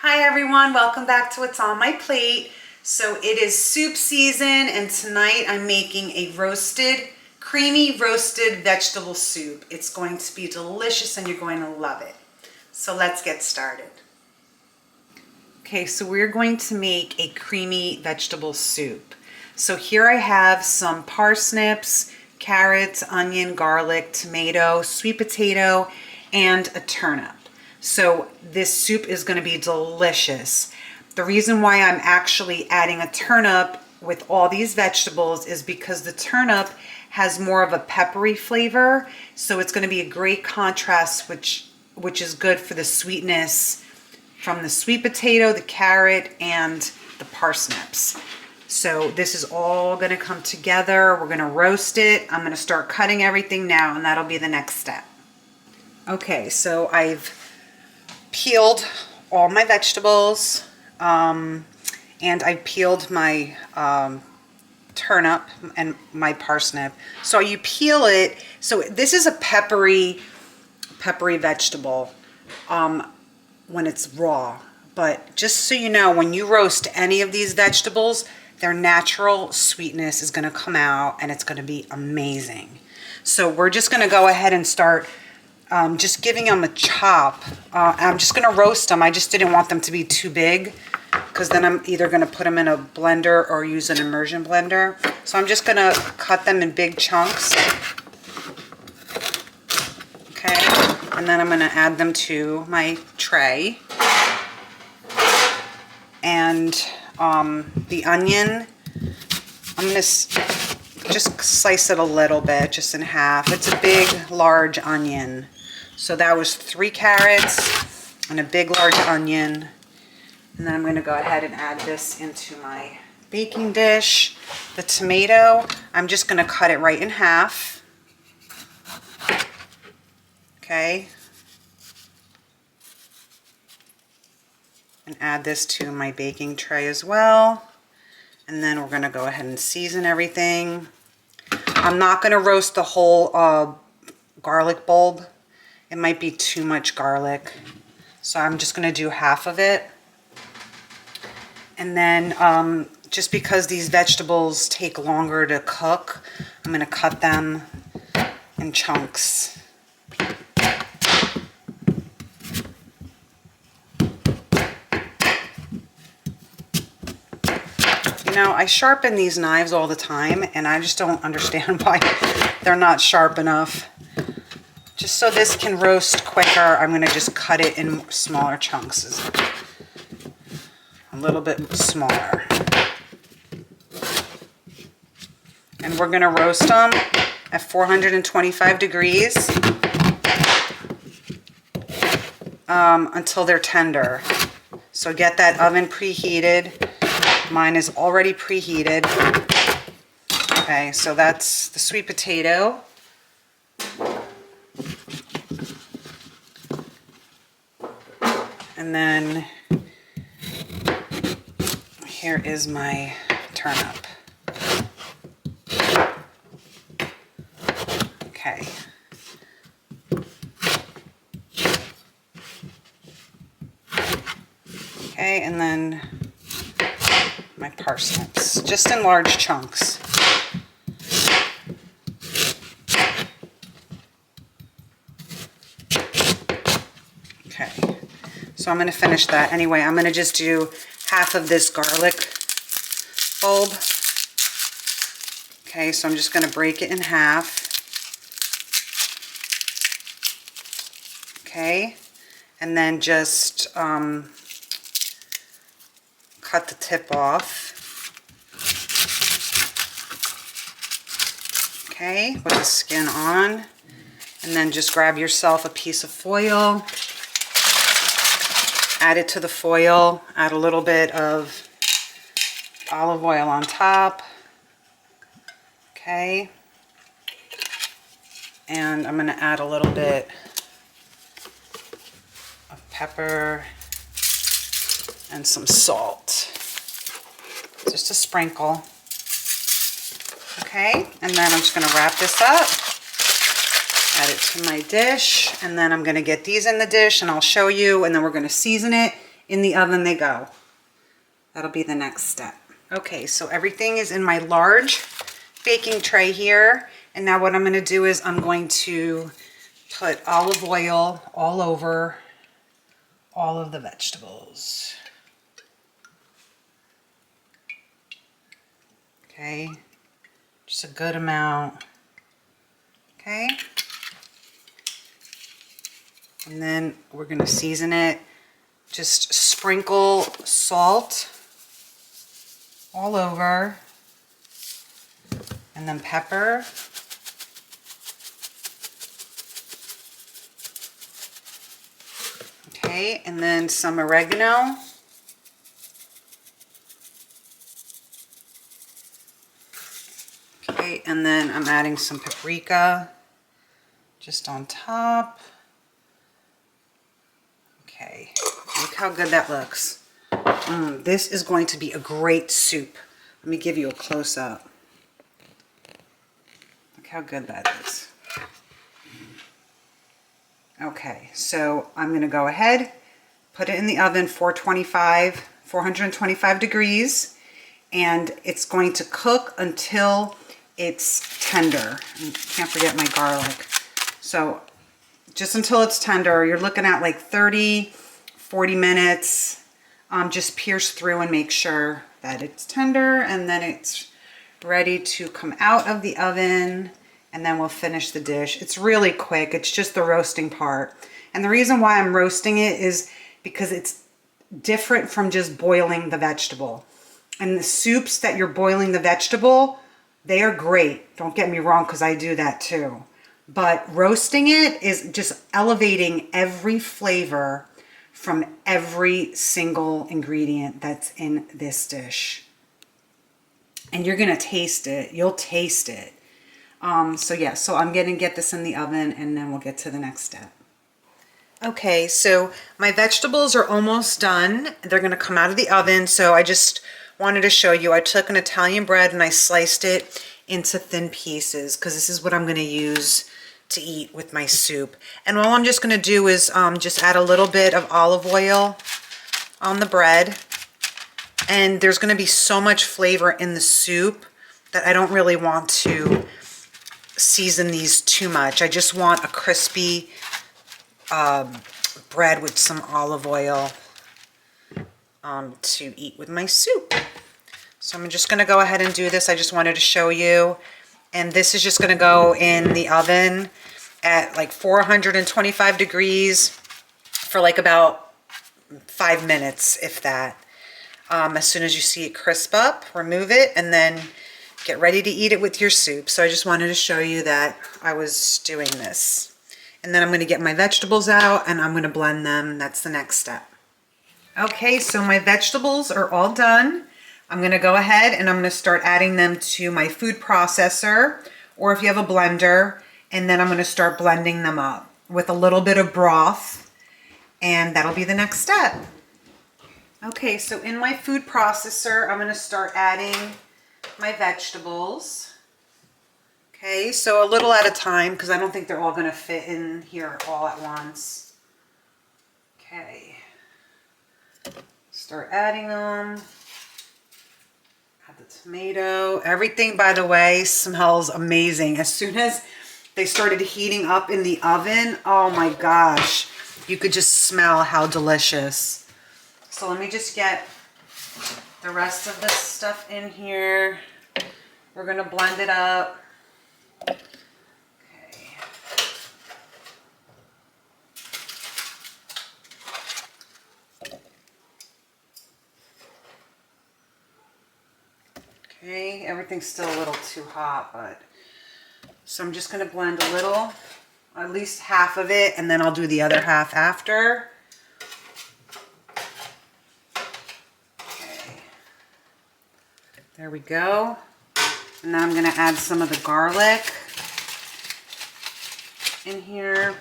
Hi everyone, welcome back to What's on My Plate. So it is soup season and tonight I'm making a creamy roasted vegetable soup. It's going to be delicious and you're going to love it. So let's get started. Okay, so we're going to make a creamy vegetable soup. So here I have some parsnips, carrots, onion, garlic, tomato, sweet potato, and a turnip. So this soup is going to be delicious. The reason why I'm actually adding a turnip with all these vegetables is because the turnip has more of a peppery flavor. So it's going to be a great contrast, which is good for the sweetness from the sweet potato, the carrot, and the parsnips. So this is all going to come together. We're going to roast it. I'm going to start cutting everything now, and that'll be the next step. Okay, so I've peeled all my vegetables, and I peeled my turnip and my parsnip. So you peel it. So this is a peppery vegetable when it's raw. But just so you know, when you roast any of these vegetables, their natural sweetness is going to come out and it's going to be amazing. So we're just going to go ahead and start just giving them a chop. I'm just going to roast them. I just didn't want them to be too big because then I'm either going to put them in a blender or use an immersion blender. So I'm just going to cut them in big chunks. Okay, and then I'm going to add them to my tray. And the onion, I'm going to just slice it a little bit, just in half. It's a big, large onion. So that was 3 carrots and a big, large onion. And then I'm going to go ahead and add this into my baking dish. The tomato, I'm just going to cut it right in half. Okay. And add this to my baking tray as well. And then we're going to go ahead and season everything. I'm not going to roast the whole garlic bulb. It might be too much garlic. So I'm just going to do half of it. And then just because these vegetables take longer to cook, I'm going to cut them in chunks. You know, I sharpen these knives all the time, and I just don't understand why they're not sharp enough. Just so this can roast quicker, I'm going to just cut it in smaller chunks. A little bit smaller. And we're going to roast them at 425 degrees until they're tender. So get that oven preheated. Mine is already preheated. Okay, so that's the sweet potato. And then here is my turnip. Okay. Okay, and then my parsnips, just in large chunks. Okay, so I'm going to finish that. Anyway, I'm going to just do half of this garlic bulb. Okay, so I'm just going to break it in half. Okay, and then just cut the tip off. Okay, with the skin on. And then just grab yourself a piece of foil. Add it to the foil. Add a little bit of olive oil on top. Okay. And I'm going to add a little bit of pepper and some salt. Just a sprinkle. Okay, and then I'm just going to wrap this up. Add it to my dish, and then I'm going to get these in the dish and I'll show you, and then we're going to season it In the oven they go. That'll be the next step. Okay, so everything is in my large baking tray here. And now what I'm going to do is I'm going to put olive oil all over all of the vegetables. Okay, just a good amount. Okay. And then we're going to season it. Just sprinkle salt all over, and then pepper. Okay, and then some oregano. Okay, and then I'm adding some paprika just on top. Okay, look how good that looks. This is going to be a great soup. Let me give you a close-up. Look how good that is. Okay, so I'm going to go ahead, put it in the oven 425 degrees, and it's going to cook until it's tender. And can't forget my garlic. So just until it's tender. You're looking at like 30, 40 minutes. Just pierce through and make sure that it's tender, and then it's ready to come out of the oven, and then we'll finish the dish. It's really quick. It's just the roasting part. And the reason why I'm roasting it is because it's different from just boiling the vegetable. And the soups that you're boiling the vegetable, they are great. Don't get me wrong, because I do that too. But roasting it is just elevating every flavor from every single ingredient that's in this dish. And you're gonna taste it. You'll taste it. So yeah, so I'm gonna get this in the oven, and then we'll get to the next step. Okay, so my vegetables are almost done. They're gonna come out of the oven, so I just wanted to show you. I took an Italian bread and I sliced it into thin pieces, because this is what I'm gonna use to eat with my soup. And all I'm just going to do is just add a little bit of olive oil on the bread. And there's going to be so much flavor in the soup that I don't really want to season these too much. I just want a crispy bread with some olive oil to eat with my soup. So I'm just going to go ahead and do this. I just wanted to show you. And this is just going to go in the oven at like 425 degrees for like about 5 minutes, if that. As soon as you see it crisp up, remove it, and then get ready to eat it with your soup. So I just wanted to show you that I was doing this. And then I'm going to get my vegetables out, and I'm going to blend them. That's the next step. Okay, so my vegetables are all done. I'm going to go ahead and I'm going to start adding them to my food processor, or if you have a blender, and then I'm going to start blending them up with a little bit of broth, and that'll be the next step. Okay, so in my food processor, I'm going to start adding my vegetables. Okay, so a little at a time, because I don't think they're all going to fit in here all at once. Okay, start adding them. The tomato, everything, by the way, smells amazing. As soon as they started heating up in the oven, oh my gosh, you could just smell how delicious. So let me just get the rest of this stuff in here. We're gonna blend it up. Okay, everything's still a little too hot, but so I'm just going to blend a little, at least half of it, and then I'll do the other half after. Okay, there we go. And then I'm going to add some of the garlic in here.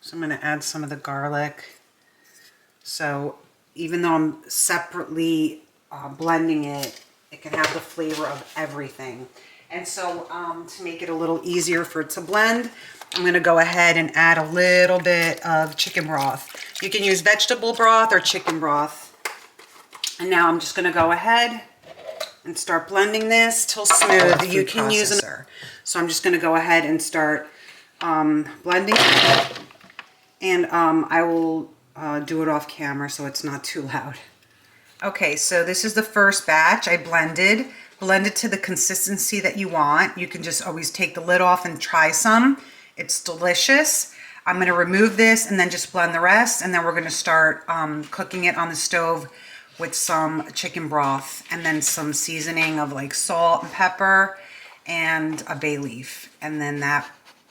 So I'm going to add some of the garlic. So even though I'm separately blending it, it can have the flavor of everything. And so to make it a little easier for it to blend, I'm gonna go ahead and add a little bit of chicken broth. You can use vegetable broth or chicken broth. And now I'm just gonna go ahead and start blending this till smooth. You can use an... So I'm just gonna go ahead and start blending it. And I will do it off camera so it's not too loud. Okay, so this is the first batch I blended. Blend it to the consistency that you want. You can just always take the lid off and try some. It's delicious. I'm gonna remove this and then just blend the rest, and then we're gonna start cooking it on the stove with some chicken broth and then some seasoning of like salt and pepper and a bay leaf. And then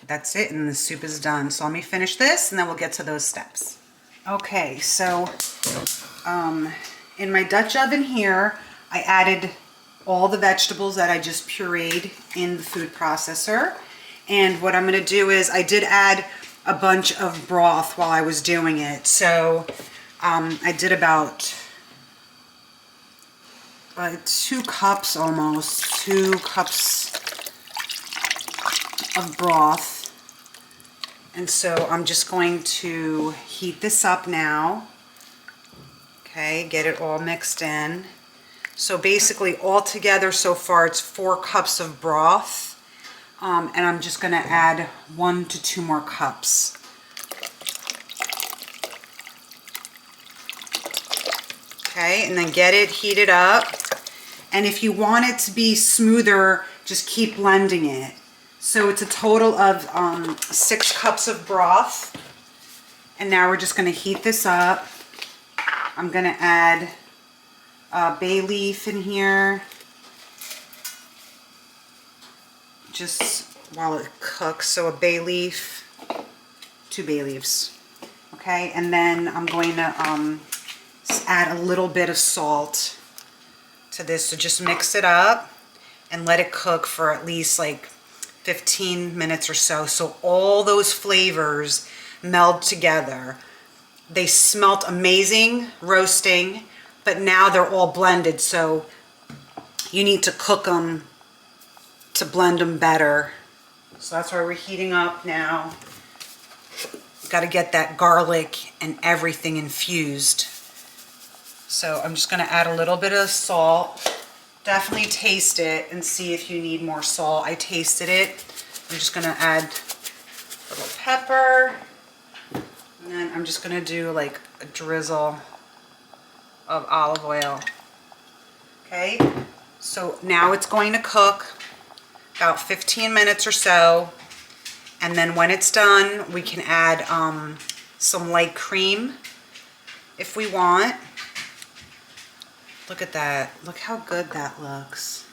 that's it, and the soup is done. So let me finish this and then we'll get to those steps. Okay, so in my Dutch oven here, I added all the vegetables that I just pureed in the food processor. And what I'm gonna do is, I did add a bunch of broth while I was doing it. So I did about 2 cups almost, 2 cups of broth. And so I'm just going to heat this up now. Okay, get it all mixed in. So basically all together so far it's 4 cups of broth. And I'm just gonna add 1 to 2 more cups. Okay, and then get it heated up. And if you want it to be smoother, just keep blending it. So it's a total of 6 cups of broth. And now we're just gonna heat this up. I'm gonna add bay leaf in here, just while it cooks. So a bay leaf, 2 bay leaves. Okay, and then I'm going to add a little bit of salt to this. So just mix it up and let it cook for at least like 15 minutes or so. So all those flavors meld together. They smelt amazing roasting, but now they're all blended. So you need to cook them to blend them better. So that's why we're heating up now. Got to get that garlic and everything infused. So I'm just going to add a little bit of salt. Definitely taste it and see if you need more salt. I tasted it. I'm just going to add a little pepper. And then I'm just going to do like a drizzle of olive oil. Okay, so now it's going to cook about 15 minutes or so. And then when it's done, we can add some light cream if we want. Look at that. Look how good that looks.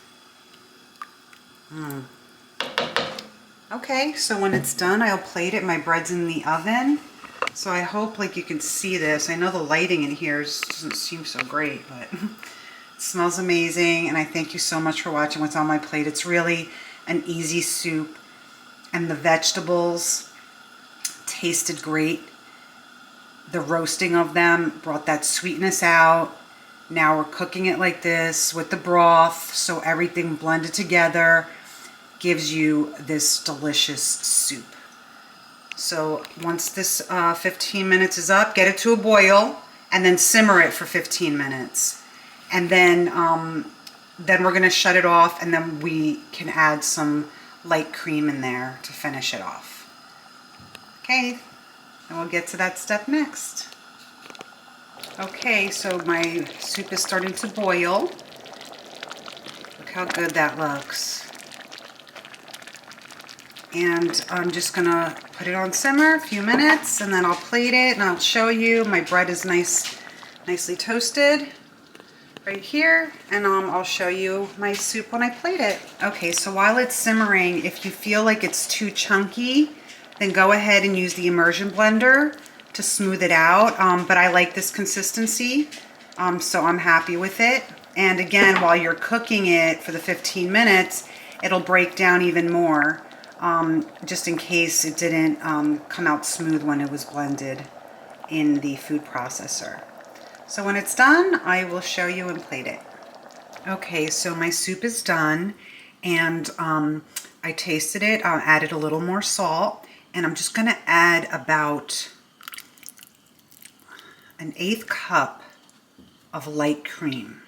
Okay, so when it's done, I'll plate it. My bread's in the oven. So I hope like you can see this. I know the lighting in here doesn't seem so great, but it smells amazing. And I thank you so much for watching what's on my plate. It's really an easy soup. And the vegetables tasted great. The roasting of them brought that sweetness out. Now we're cooking it like this with the broth, so everything blended together gives you this delicious soup. So once this 15 minutes is up, get it to a boil and then simmer it for 15 minutes. And then we're gonna shut it off, and then we can add some light cream in there to finish it off. Okay, and we'll get to that step next. Okay, so my soup is starting to boil. Look how good that looks. And I'm just gonna put it on simmer a few minutes, and then I'll plate it and I'll show you. My bread is nicely toasted right here, and I'll show you my soup when I plate it. Okay, so while it's simmering, if you feel like it's too chunky, then go ahead and use the immersion blender to smooth it out. But I like this consistency, so I'm happy with it. And again, while you're cooking it for the 15 minutes, it'll break down even more, just in case it didn't come out smooth when it was blended in the food processor. So when it's done, I will show you and plate it. Okay, so my soup is done, And I tasted it. I added a little more salt, and I'm just going to add about an 1/8 cup of light cream.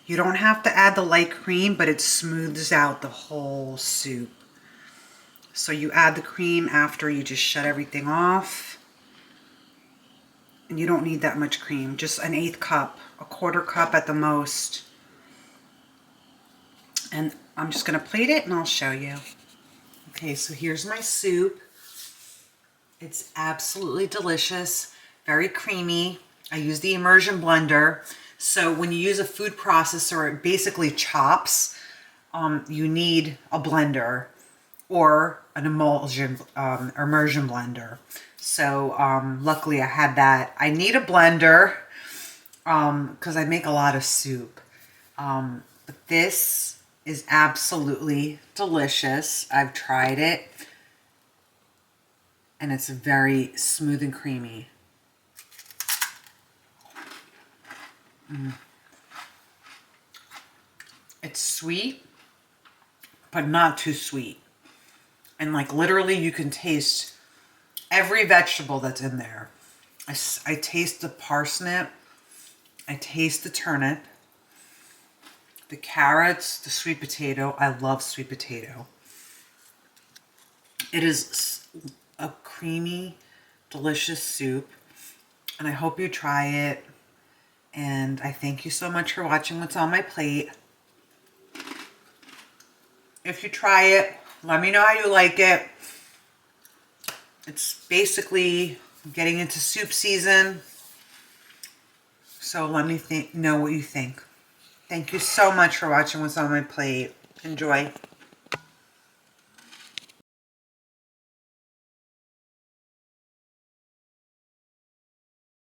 You don't have to add the light cream, but it smooths out the whole soup. So you add the cream after you just shut everything off. And you don't need that much cream, just an 1/8 cup, a 1/4 cup at the most. And I'm just gonna plate it and I'll show you. Okay, so here's my soup. It's absolutely delicious, very creamy. I use the immersion blender. So when you use a food processor, it basically chops. You need a blender or an immersion blender. So luckily I had that. I need a blender because I make a lot of soup. But this is absolutely delicious. I've tried it and it's very smooth and creamy. It's sweet, but not too sweet. And like literally you can taste every vegetable that's in there. I taste the parsnip, I taste the turnip, the carrots, the sweet potato. I love sweet potato. It is a creamy, delicious soup, and I hope you try it. And I thank you so much for watching what's on my plate. If you try it, let me know how you like it. It's basically getting into soup season. So let me know what you think. Thank you so much for watching what's on my plate. Enjoy.